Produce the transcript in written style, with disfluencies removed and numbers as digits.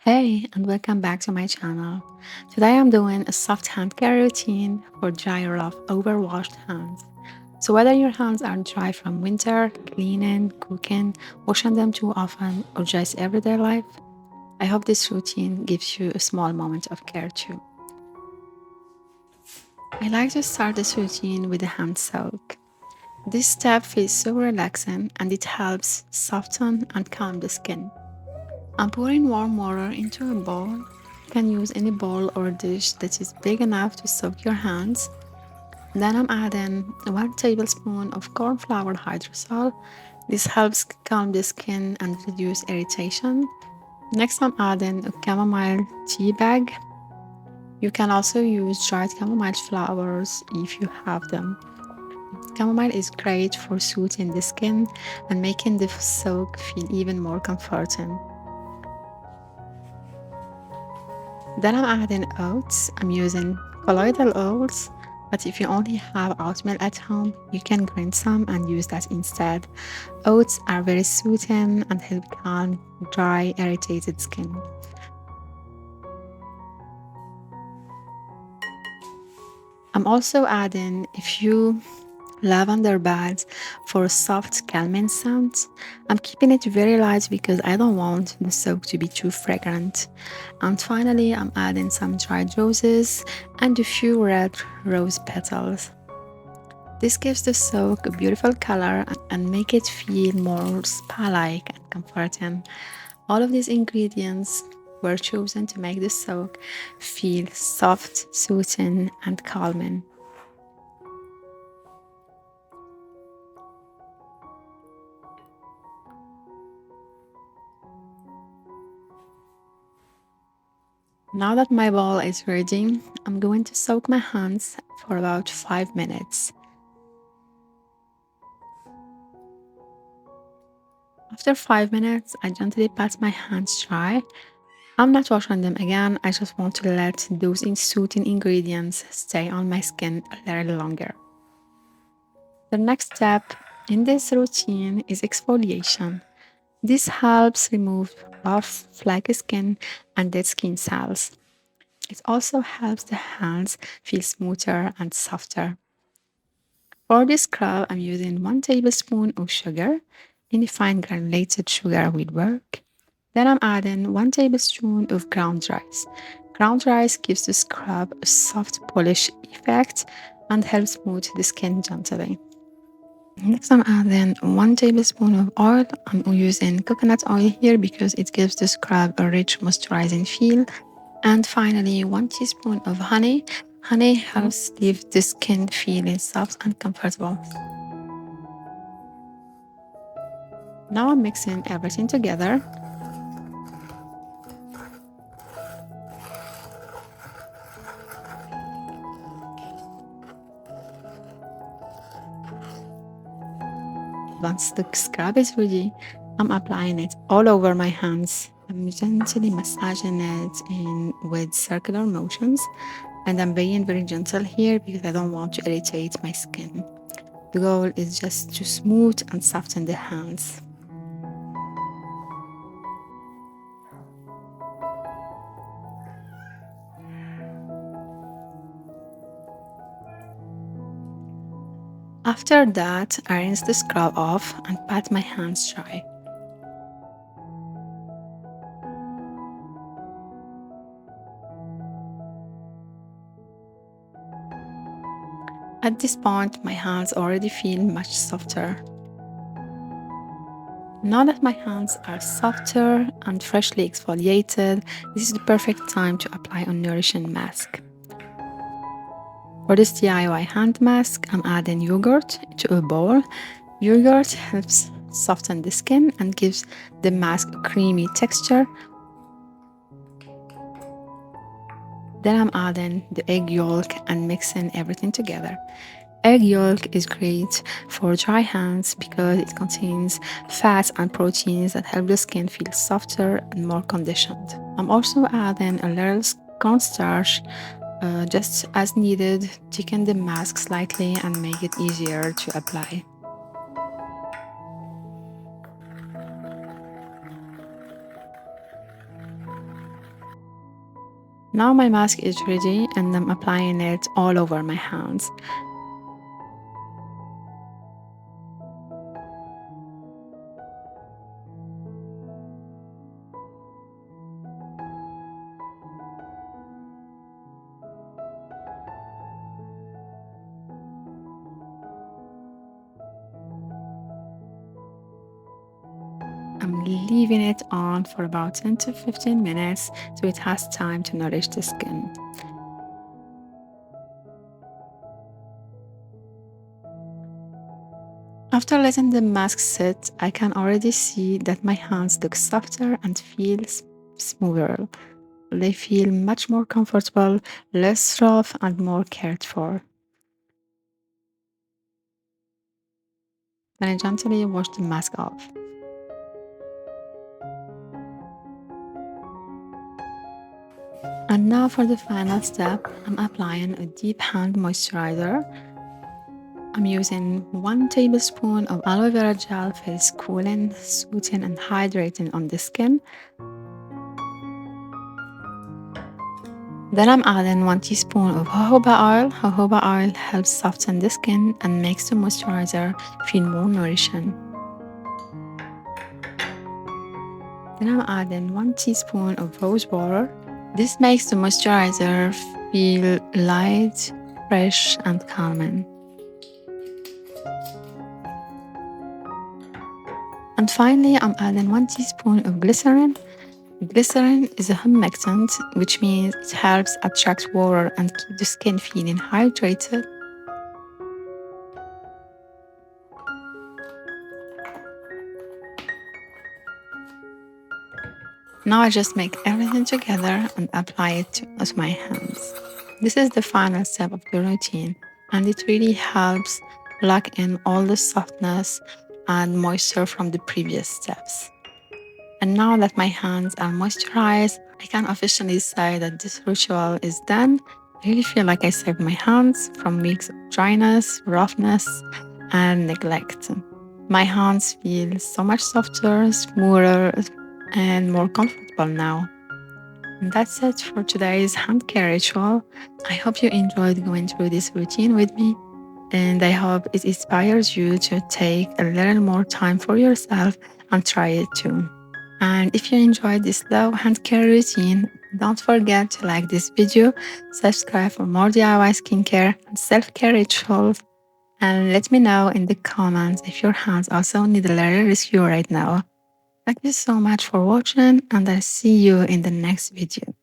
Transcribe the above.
Hey, and welcome back to my channel. Today I'm doing a soft hand care routine for dry or rough overwashed hands. So whether your hands are dry from winter, cleaning, cooking, washing them too often, or just everyday life, I hope this routine gives you a small moment of care too. I like to start this routine with a hand soak. This step feels so relaxing and it helps soften and calm the skin. I'm pouring warm water into a bowl. You can use any bowl or dish that is big enough to soak your hands. Then I'm adding 1 tablespoon of cornflower hydrosol. This helps calm the skin and reduce irritation. Next, I'm adding a chamomile tea bag. You can also use dried chamomile flowers if you have them. Chamomile is great for soothing the skin and making the soak feel even more comforting. Then I'm adding oats. I'm using colloidal oats, but if you only have oatmeal at home, you can grind some and use that instead. Oats are very soothing and help calm dry, irritated skin. I'm also adding a few lavender buds for soft calming scent. I'm keeping it very light because I don't want the soap to be too fragrant. And finally, I'm adding some dried roses and a few red rose petals. This gives the soak a beautiful color and make it feel more spa-like and comforting. All of these ingredients were chosen to make the soak feel soft, soothing, and calming. Now that my bowl is ready, I'm going to soak my hands for about 5 minutes. After 5 minutes, I gently pat my hands dry. I'm not washing them again, I just want to let those soothing ingredients stay on my skin a little longer. The next step in this routine is exfoliation. This helps remove rough, flaky skin and dead skin cells. It also helps the hands feel smoother and softer. For this scrub, I'm using 1 tablespoon of sugar. Any fine granulated sugar will work. Then I'm adding 1 tablespoon of ground rice. Ground rice gives the scrub a soft polish effect and helps smooth the skin gently. Next, I'm adding 1 tablespoon of oil. I'm using coconut oil here because it gives the scrub a rich moisturizing feel. And finally, 1 teaspoon of honey. Honey helps leave the skin feeling soft and comfortable. Now I'm mixing everything together. Once the scrub is ready, I'm applying it all over my hands. I'm gently massaging it in with circular motions, and I'm being very gentle here because I don't want to irritate my skin. The goal is just to smooth and soften the hands. After that, I rinse the scrub off and pat my hands dry. At this point, my hands already feel much softer. Now that my hands are softer and freshly exfoliated, this is the perfect time to apply a nourishing mask. For this DIY hand mask, I'm adding yogurt to a bowl. Yogurt helps soften the skin and gives the mask a creamy texture. Then I'm adding the egg yolk and mixing everything together. Egg yolk is great for dry hands because it contains fats and proteins that help the skin feel softer and more conditioned. I'm also adding a little cornstarch just as needed, thicken the mask slightly and make it easier to apply. Now my mask is ready and I'm applying it all over my hands. I'm leaving it on for about 10 to 15 minutes so it has time to nourish the skin. After letting the mask sit, I can already see that my hands look softer and feel smoother. They feel much more comfortable, less rough, and more cared for. Then I gently wash the mask off. And now for the final step, I'm applying a deep hand moisturizer. I'm using 1 tablespoon of aloe vera gel for its cooling, soothing, and hydrating on the skin. Then I'm adding 1 teaspoon of jojoba oil. Jojoba oil helps soften the skin and makes the moisturizer feel more nourishing. Then I'm adding 1 teaspoon of rose water. This makes the moisturizer feel light, fresh, and calming. And finally, I'm adding 1 teaspoon of glycerin. Glycerin is a humectant, which means it helps attract water and keep the skin feeling hydrated. Now I just make everything together and apply it to my hands. This is the final step of the routine, and it really helps lock in all the softness and moisture from the previous steps. And now that my hands are moisturized, I can officially say that this ritual is done. I really feel like I saved my hands from weeks of dryness, roughness, and neglect. My hands feel so much softer, smoother, and more comfortable now. And that's it for today's hand care ritual. I hope you enjoyed going through this routine with me, and I hope it inspires you to take a little more time for yourself and try it too. And if you enjoyed this slow hand care routine, don't forget to like this video, subscribe for more DIY skincare and self-care rituals, and let me know in the comments if your hands also need a little rescue right now. Thank you so much for watching, and I'll see you in the next video.